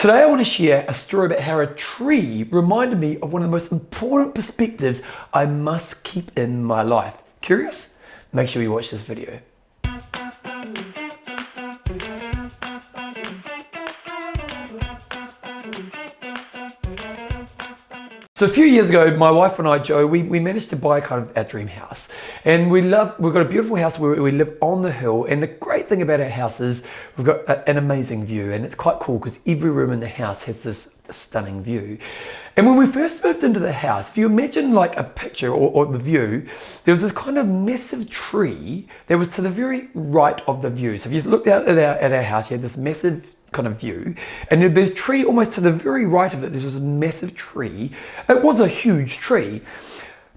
Today I want to share a story about how a tree reminded me of one of the most important perspectives I must keep in my life. Curious? Make sure you watch this video. So a few years ago, my wife and I, Jo, we managed to buy kind of our dream house. And we've got a beautiful house where we live on the hill. And the great thing about our house is we've got an amazing view. And it's quite cool because every room in the house has this stunning view. And when we first moved into the house, if you imagine like a picture or the view, there was this kind of massive tree that was to the very right of the view. So if you looked out at our house, you had this massive kind of view, and there's a tree almost to the very right of it. There was a massive tree. It was a huge tree.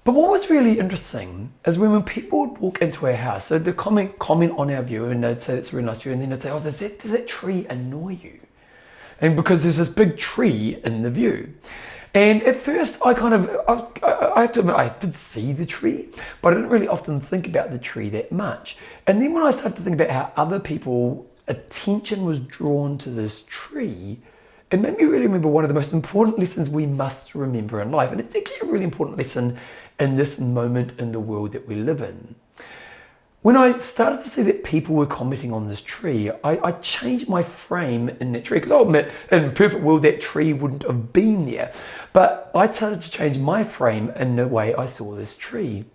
But what was really interesting is when people would walk into our house, so they'd comment on our view, and they'd say it's a really nice view, and then they'd say, oh, does that tree annoy you? And because there's this big tree in the view. And at first I have to admit, I did see the tree, but I didn't really often think about the tree that much. And then when I started to think about how other people attention was drawn to this tree, it made me really remember one of the most important lessons we must remember in life. And it's actually a really important lesson in this moment in the world that we live in. When I started to see that people were commenting on this tree, I changed my frame in that tree. Because I'll admit, in a perfect world, that tree wouldn't have been there. But I started to change my frame in the way I saw this tree.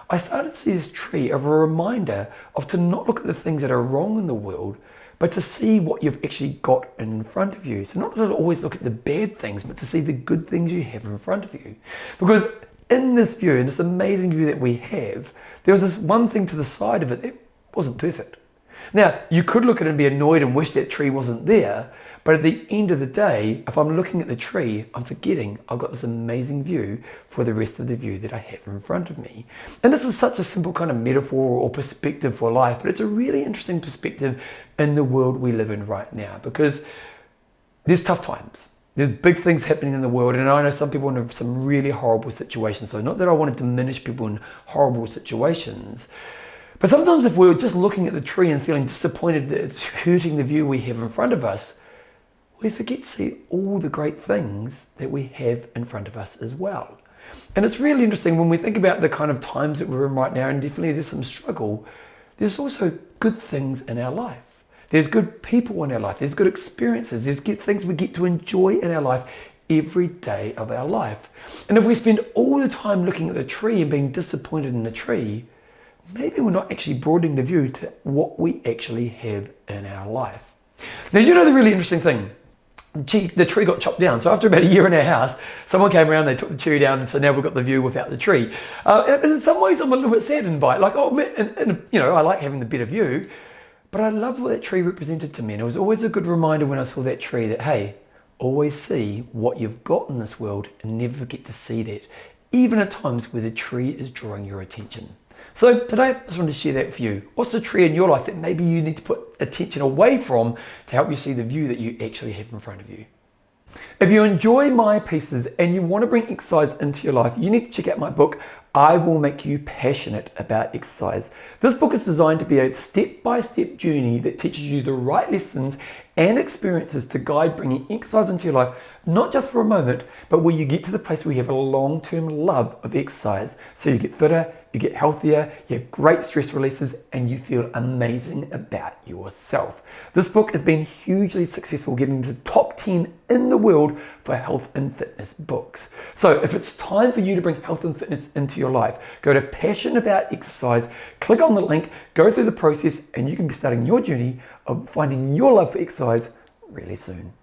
I started to see this tree as a reminder of to not look at the things that are wrong in the world, but to see what you've actually got in front of you. So not to always look at the bad things, but to see the good things you have in front of you. Because in this view, in this amazing view that we have, there was this one thing to the side of it that wasn't perfect. Now, you could look at it and be annoyed and wish that tree wasn't there, but at the end of the day, if I'm looking at the tree, I'm forgetting I've got this amazing view for the rest of the view that I have in front of me. And this is such a simple kind of metaphor or perspective for life, but it's a really interesting perspective in the world we live in right now, because there's tough times. There's big things happening in the world, and I know some people in some really horrible situations. So not that I want to diminish people in horrible situations, but sometimes if we're just looking at the tree and feeling disappointed that it's hurting the view we have in front of us, we forget to see all the great things that we have in front of us as well. And it's really interesting when we think about the kind of times that we're in right now, and definitely there's some struggle, there's also good things in our life. There's good people in our life. There's good experiences. There's good things we get to enjoy in our life every day of our life. And if we spend all the time looking at the tree and being disappointed in the tree, maybe we're not actually broadening the view to what we actually have in our life. Now, you know the really interesting thing? The tree got chopped down. So after about a year in our house, someone came around, they took the tree down, and so now we've got the view without the tree. And in some ways, I'm a little bit saddened by it. Like, I like having the better view, but I loved what that tree represented to me. And it was always a good reminder when I saw that tree that, hey, always see what you've got in this world and never forget to see that, even at times where the tree is drawing your attention. So today, I just wanted to share that with you. What's the tree in your life that maybe you need to put attention away from to help you see the view that you actually have in front of you? If you enjoy my pieces and you want to bring exercise into your life, you need to check out my book, I Will Make You Passionate About Exercise. This book is designed to be a step-by-step journey that teaches you the right lessons and experiences to guide bringing exercise into your life, not just for a moment, but where you get to the place where you have a long-term love of exercise. So you get fitter, you get healthier, you have great stress releases, and you feel amazing about yourself. This book has been hugely successful, getting into the top 10 in the world for health and fitness books. So if it's time for you to bring health and fitness into your life, go to Passion About Exercise, click on the link, go through the process, and you can be starting your journey of finding your love for exercise really soon.